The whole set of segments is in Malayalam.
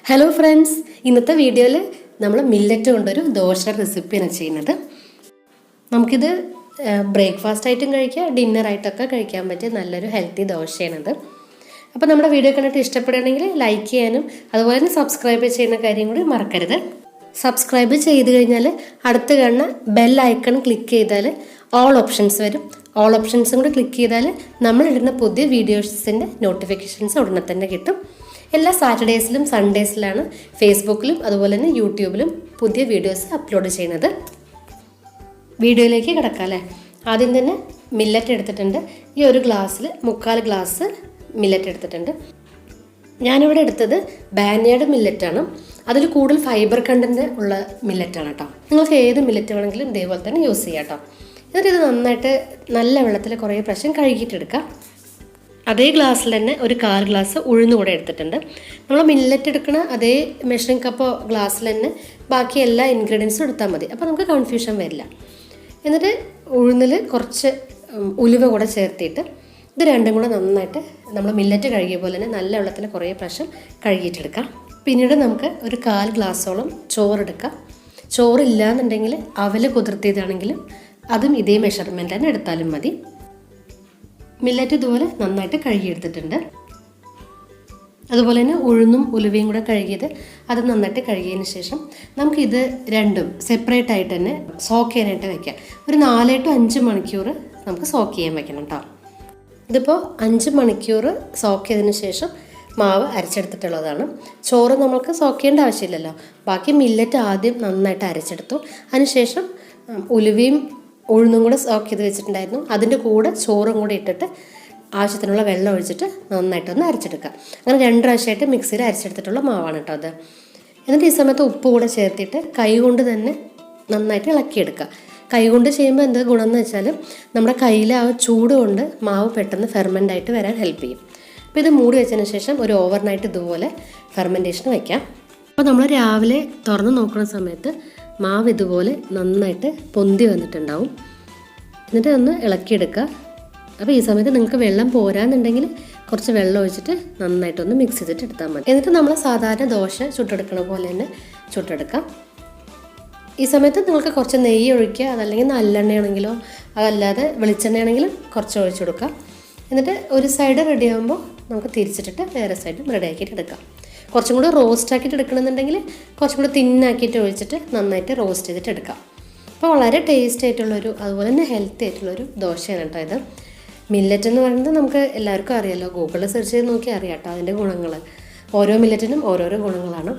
ഹലോ ഫ്രണ്ട്സ്, ഇന്നത്തെ വീഡിയോയിൽ നമ്മൾ മില്ലറ്റ് കൊണ്ടൊരു ദോശ റെസിപ്പിയാണ് ചെയ്യുന്നത്. നമുക്കിത് ബ്രേക്ക്ഫാസ്റ്റ് ആയിട്ടും കഴിക്കാം, ഡിന്നറായിട്ടൊക്കെ കഴിക്കാൻ പറ്റിയ നല്ലൊരു ഹെൽത്തി ദോശയാണത്. അപ്പോൾ നമ്മുടെ വീഡിയോ കണ്ടിട്ട് ഇഷ്ടപ്പെടുകയാണെങ്കിൽ ലൈക്ക് ചെയ്യാനും അതുപോലെ തന്നെ സബ്സ്ക്രൈബ് ചെയ്യുന്ന കാര്യം കൂടി മറക്കരുത്. സബ്സ്ക്രൈബ് ചെയ്ത് കഴിഞ്ഞാൽ അടുത്ത് കാണുന്ന ബെൽ ഐക്കൺ ക്ലിക്ക് ചെയ്താൽ ഓൾ ഓപ്ഷൻസ് വരും. ഓൾ ഓപ്ഷൻസും കൂടി ക്ലിക്ക് ചെയ്താൽ നമ്മളിടുന്ന പുതിയ വീഡിയോസിൻ്റെ നോട്ടിഫിക്കേഷൻസ് ഉടനെ തന്നെ കിട്ടും. എല്ലാ സാറ്റർഡേസിലും സൺഡേസിലാണ് ഫേസ്ബുക്കിലും അതുപോലെ തന്നെ യൂട്യൂബിലും പുതിയ വീഡിയോസ് അപ്ലോഡ് ചെയ്യുന്നത്. വീഡിയോയിലേക്ക് കിടക്കാം അല്ലേ. ആദ്യം തന്നെ മില്ലറ്റ് എടുത്തിട്ടുണ്ട്. ഈ ഒരു ഗ്ലാസ്സിൽ 3/4 ഗ്ലാസ് മില്ലറ്റ് എടുത്തിട്ടുണ്ട്. ഞാനിവിടെ എടുത്തത് ബാന്യാർഡ് മില്ലറ്റാണ്. അതിൽ കൂടുതൽ ഫൈബർ കണ്ടൻറ്റ് ഉള്ള മില്ലറ്റാണ് കേട്ടോ. നിങ്ങൾക്ക് ഏത് മില്ലറ്റ് വേണമെങ്കിലും ഇതേപോലെ തന്നെ യൂസ് ചെയ്യാം കേട്ടോ. എന്നിട്ട് ഇത് നന്നായിട്ട് നല്ല വെള്ളത്തിൽ കുറേ പ്രാവശ്യം കഴുകിയിട്ടെടുക്കാം. അതേ ഗ്ലാസ്സിൽ തന്നെ ഒരു 1/4 ഗ്ലാസ് ഉഴുന്ന് കൂടെ എടുത്തിട്ടുണ്ട്. നമ്മൾ മില്ലറ്റ് എടുക്കുന്ന അതേ മെഷറിംഗ് കപ്പ് ഗ്ലാസ്സിൽ തന്നെ ബാക്കി എല്ലാ ഇൻഗ്രീഡിയൻസും എടുത്താൽ മതി. അപ്പോൾ നമുക്ക് കൺഫ്യൂഷൻ വരില്ല. എന്നിട്ട് ഉഴുന്നിൽ കുറച്ച് ഉലുവ കൂടെ ചേർത്തിട്ട് ഇത് രണ്ടും കൂടെ നന്നായിട്ട് നമ്മൾ മില്ലറ്റ് കഴുകിയ പോലെ തന്നെ നല്ല വെള്ളത്തിൽ കുറേ പ്രാവശ്യം കഴുകിയിട്ടെടുക്കാം. പിന്നീട് നമുക്ക് ഒരു 1/4 ഗ്ലാസ്സോളം ചോറെടുക്കാം. ചോറില്ല എന്നുണ്ടെങ്കിൽ അവൽ കുതിർത്തിയതാണെങ്കിലും അതും ഇതേ മെഷർമെൻറ്റ് തന്നെ എടുത്താലും മതി. മില്ലറ്റ് ഇതുപോലെ നന്നായിട്ട് കഴുകിയെടുത്തിട്ടുണ്ട്. അതുപോലെ തന്നെ ഉഴുന്നും ഉലുവയും കൂടെ കഴുകിയത് അത് നന്നായിട്ട് കഴുകിയതിന് ശേഷം നമുക്കിത് രണ്ടും സെപ്പറേറ്റ് ആയിട്ട് തന്നെ സോക്ക് ചെയ്യാനായിട്ട് വയ്ക്കാം. ഒരു 4 to 5 മണിക്കൂർ നമുക്ക് സോക്ക് ചെയ്യാൻ വയ്ക്കണം കേട്ടോ. ഇതിപ്പോൾ 5 മണിക്കൂർ സോക്ക് ചെയ്തതിന് ശേഷം മാവ് അരച്ചെടുത്തിട്ടുള്ളതാണ്. ചോറ് നമുക്ക് സോക്ക് ചെയ്യേണ്ട ആവശ്യമില്ലല്ലോ. ബാക്കി മില്ലറ്റ് ആദ്യം നന്നായിട്ട് അരച്ചെടുത്തു. അതിനുശേഷം ഉലുവയും ഉഴുന്നും കൂടെ സോക്ക് ചെയ്ത് വെച്ചിട്ടുണ്ടായിരുന്നു. അതിൻ്റെ കൂടെ ചോറും കൂടെ ഇട്ടിട്ട് ആവശ്യത്തിനുള്ള വെള്ളം ഒഴിച്ചിട്ട് നന്നായിട്ടൊന്ന് അരച്ചെടുക്കുക. അങ്ങനെ 2 പ്രാവശ്യമായിട്ട് മിക്സിയിൽ അരച്ചെടുത്തിട്ടുള്ള മാവാണ് കേട്ടോ അത്. എന്നിട്ട് ഈ സമയത്ത് ഉപ്പ് കൂടെ ചേർത്തിട്ട് കൈ കൊണ്ട് തന്നെ നന്നായിട്ട് ഇളക്കിയെടുക്കുക. കൈ കൊണ്ട് ചെയ്യുമ്പോൾ എന്താ ഗുണം എന്ന് വെച്ചാൽ നമ്മുടെ കയ്യിൽ ആ ചൂട് കൊണ്ട് മാവ് പെട്ടെന്ന് ഫെർമെൻ്റ് ആയിട്ട് വരാൻ ഹെൽപ്പ് ചെയ്യും. അപ്പോൾ ഇത് മൂടി വെച്ചതിന് ശേഷം ഒരു ഓവർനൈറ്റ് ഇതുപോലെ ഫെർമെൻറ്റേഷന് വയ്ക്കാം. അപ്പോൾ നമ്മൾ രാവിലെ തുറന്ന് നോക്കുന്ന സമയത്ത് മാവ് ഇതുപോലെ നന്നായിട്ട് പൊന്തി വന്നിട്ടുണ്ടാവും. എന്നിട്ട് ഒന്ന് ഇളക്കിയെടുക്കുക. അപ്പോൾ ഈ സമയത്ത് നിങ്ങൾക്ക് വെള്ളം പോരാന്നുണ്ടെങ്കിൽ കുറച്ച് വെള്ളം ഒഴിച്ചിട്ട് നന്നായിട്ടൊന്ന് മിക്സ് ചെയ്തിട്ട് എടുത്താൽ മതി. എന്നിട്ട് നമ്മൾ സാധാരണ ദോശ ചുട്ടെടുക്കണ പോലെ തന്നെ ചുട്ടെടുക്കാം. ഈ സമയത്ത് നിങ്ങൾക്ക് കുറച്ച് നെയ്യ് ഒഴിക്കുക. അതല്ലെങ്കിൽ നല്ലെണ്ണയാണെങ്കിലോ അതല്ലാതെ വെളിച്ചെണ്ണയാണെങ്കിലും കുറച്ച് ഒഴിച്ചു കൊടുക്കാം. എന്നിട്ട് ഒരു സൈഡ് റെഡി ആകുമ്പോൾ നമുക്ക് തിരിച്ചിട്ടിട്ട് വേറെ സൈഡും റെഡി ആക്കിയിട്ട് എടുക്കാം. കുറച്ചും കൂടി റോസ്റ്റ് ആക്കിയിട്ട് എടുക്കണമെന്നുണ്ടെങ്കിൽ കുറച്ചും കൂടി തിന്നാക്കിയിട്ട് ഒഴിച്ചിട്ട് നന്നായിട്ട് റോസ്റ്റ് ചെയ്തിട്ട് എടുക്കാം. അപ്പോൾ വളരെ ടേസ്റ്റ് ആയിട്ടുള്ളൊരു അതുപോലെ തന്നെ ഹെൽത്തി ആയിട്ടുള്ളൊരു ദോശയാണ് കേട്ടോ ഇത്. മില്ലറ്റ് എന്ന് പറയുന്നത് നമുക്ക് എല്ലാവർക്കും അറിയാമല്ലോ. ഗൂഗിളിൽ സെർച്ച് ചെയ്ത് നോക്കി അറിയാം കേട്ടോ അതിൻ്റെ ഗുണങ്ങൾ. ഓരോ മില്ലറ്റിനും ഓരോരോ ഗുണങ്ങളാണ്.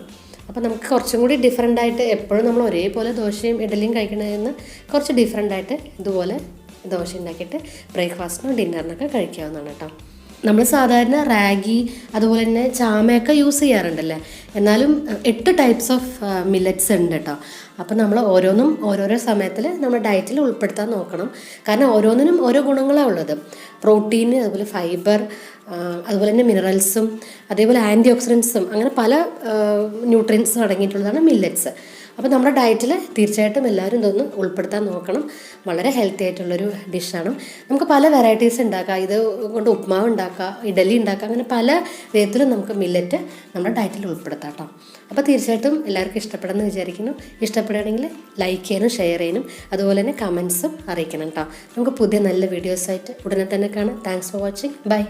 അപ്പോൾ നമുക്ക് കുറച്ചും കൂടി ഡിഫറെൻ്റ് ആയിട്ട് എപ്പോഴും നമ്മൾ ഒരേപോലെ ദോശയും ഇഡലിയും കഴിക്കണതെന്ന് കുറച്ച് ഡിഫറെൻ്റ് ആയിട്ട് ഇതുപോലെ ദോശ ഉണ്ടാക്കിയിട്ട് ബ്രേക്ക്ഫാസ്റ്റിനോ ഡിന്നറിനൊക്കെ കഴിക്കാവുന്നതാണ് കേട്ടോ. നമ്മൾ സാധാരണ റാഗി അതുപോലെ തന്നെ ചാമയൊക്കെ യൂസ് ചെയ്യാറുണ്ടല്ലേ. എന്നാലും 8 ടൈപ്സ് ഓഫ് മില്ലറ്റ്സ് ഉണ്ട് കേട്ടോ. അപ്പോൾ നമ്മൾ ഓരോന്നും ഓരോരോ സമയത്തിൽ നമ്മുടെ ഡയറ്റിൽ ഉൾപ്പെടുത്താൻ നോക്കണം. കാരണം ഓരോന്നിനും ഓരോ ഗുണങ്ങളാണ് ഉള്ളത്. പ്രോട്ടീൻ, അതുപോലെ ഫൈബർ, അതുപോലെ തന്നെ മിനറൽസും അതേപോലെ ആൻറ്റി ഓക്സിഡൻസും അങ്ങനെ പല ന്യൂട്രിയൻസും അടങ്ങിയിട്ടുള്ളതാണ് മില്ലറ്റ്സ്. അപ്പോൾ നമ്മുടെ ഡയറ്റിൽ തീർച്ചയായിട്ടും എല്ലാവരും ഇതൊന്ന് ഉൾപ്പെടുത്താൻ നോക്കണം. വളരെ ഹെൽത്തി ആയിട്ടുള്ളൊരു ഡിഷാണ്. നമുക്ക് പല വെറൈറ്റീസ് ഉണ്ടാക്കാം. ഇത് കൊണ്ട് ഉപ്മാവ് ഉണ്ടാക്കാം, ഇഡലി ഉണ്ടാക്കാം. അങ്ങനെ പല വിധത്തിലും നമുക്ക് മില്ലറ്റ് നമ്മുടെ ഡയറ്റിൽ ഉൾപ്പെടുത്താം കേട്ടോ. അപ്പോൾ തീർച്ചയായിട്ടും എല്ലാവർക്കും ഇഷ്ടപ്പെടുമെന്ന് വിചാരിക്കുന്നു. ഇഷ്ടപ്പെടുകയാണെങ്കിൽ ലൈക്ക് ചെയ്യാനും ഷെയർ ചെയ്യാനും അതുപോലെ തന്നെ കമൻസും അറിയിക്കണം കേട്ടോ. നമുക്ക് പുതിയ നല്ല വീഡിയോസായിട്ട് ഉടനെ തന്നെ കാണാം. Thanks for watching. ബൈ.